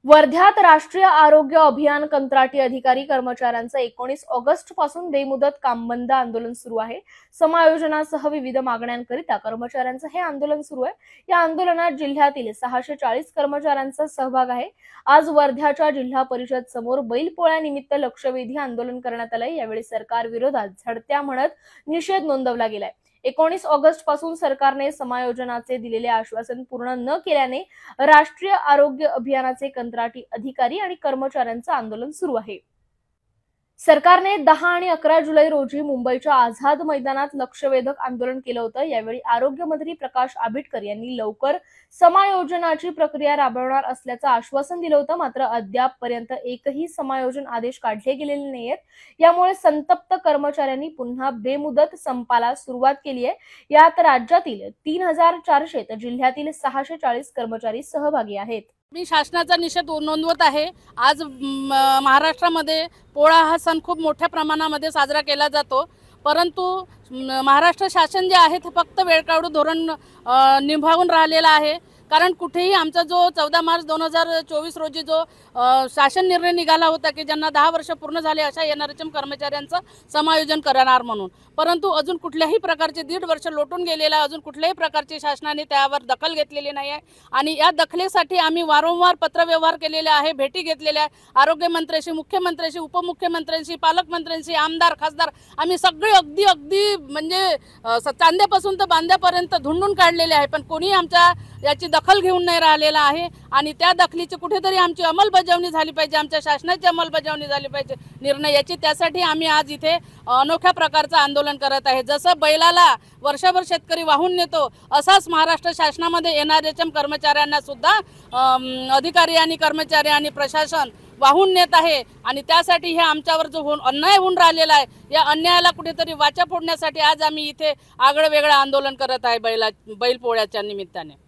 वर्ध्यात राष्ट्रीय आरोग्य अभियान कंत्राटी अधिकारी कर्मचाऱ्यांचं 19 ऑगस्ट पासून बेमुदत कामबंद आंदोलन सुरू आहे। समायोजनासह विविध मागण्यांकरिता कर्मचाऱ्यांचं हे आंदोलन सुरू आहे। या आंदोलनात जिल्ह्यातील 640 कर्मचाऱ्यांचा सहभाग आहे। आज वर्ध्याच्या जिल्हा परिषद समोर बैलपोळ्यानिमित्त लक्षवेधी आंदोलन करण्यात आलंय। यावेळी सरकार विरोधात झडत्या म्हणत निषेध नोंदवला गेलाय। 19 ऑगस्ट पासून सरकारने समायोजनाचे दिलेले आश्वासन पूर्ण न केल्याने राष्ट्रीय आरोग्य अभियानाचे कंत्राटी अधिकारी आणि कर्मचाऱ्यांचं आंदोलन सुरू आहे। सरकारने 10 आणि 11 जुलै रोजी मुंबईच्या आझाद मैदानात लक्षवेधक आंदोलन केलं होतं। यावेळी आरोग्य मंत्री प्रकाश आंबेडकर यांनी लवकर समायोजनाची प्रक्रिया राबवणार असल्याचं आश्वासन दिलं होतं। मात्र अद्यापपर्यंत एकही समायोजन आदेश काढले गेलेले नाहीयेत। यामुळे संतप्त कर्मचाऱ्यांनी पुन्हा बेमुदत संपाला सुरुवात केली आहे। यात राज्यातील 3400 तर जिल्ह्यातील 640 कर्मचारी सहभागी आहेत। मी शासनाचा निषेध नोंदवत आहे। आज महाराष्ट्रामध्ये पोळा हा सण खूप मोठ्या प्रमाणामध्ये साजरा केला जातो, परंतु महाराष्ट्र शासन जे आहे ते फक्त वेळकाढू धोरण निभावून राहिलेला आहे। कारण कुठेही आमचा जो 14 मार्च 2024 रोजी जो शासन निर्णय निघाला होता की ज्यांना 10 वर्ष पूर्ण झाले अशा एनआरएचएम कर्मचाऱ्यांचं समायोजन करणार म्हणून, परंतु अजून कुठल्याही प्रकारचे 1.5 वर्ष लोटून गेलेला, अजून कुठल्याही प्रकारची शासनाने त्यावर दखल घेतलेली नाही आहे। आणि या दखलेसाठी आम्ही वारंवार पत्रव्यवहार केलेले आहे, भेटी घेतलेल्या आहे आरोग्यमंत्र्यांशी, मुख्यमंत्र्यांशी, उपमुख्यमंत्र्यांशी, पालकमंत्र्यांशी, आमदार, खासदार आम्ही सगळे अगदी म्हणजे चांद्यापासून तर बांद्यापर्यंत धुंडून काढलेले आहे, पण कोणी आमच्या याची दखल घेऊन नाही राहिलेला आहे। आणि त्या दखलीची कुठेतरी आमची अंमलबजावणी झाली पाहिजे, आमच्या शासनाची अंमलबजावणी झाली पाहिजे निर्णयाची। त्यासाठी आम्ही आज इथे अनोख्या प्रकारचं आंदोलन करत आहे। जसं बैलाला वर्षभर शेतकरी वाहून नेतो, असाच महाराष्ट्र शासनामध्ये एनआरएचएम कर्मचाऱ्यांना सुद्धा अधिकारी आणि कर्मचारी आणि प्रशासन वाहून नेत आहे। आणि त्यासाठी हे आमच्यावर जो अन्याय होऊन राहिलेला आहे, या अन्यायाला कुठेतरी वाचा फोडण्यासाठी आज आम्ही इथे आगळं वेगळं आंदोलन करत आहे बैलपोळ्याच्या निमित्ताने।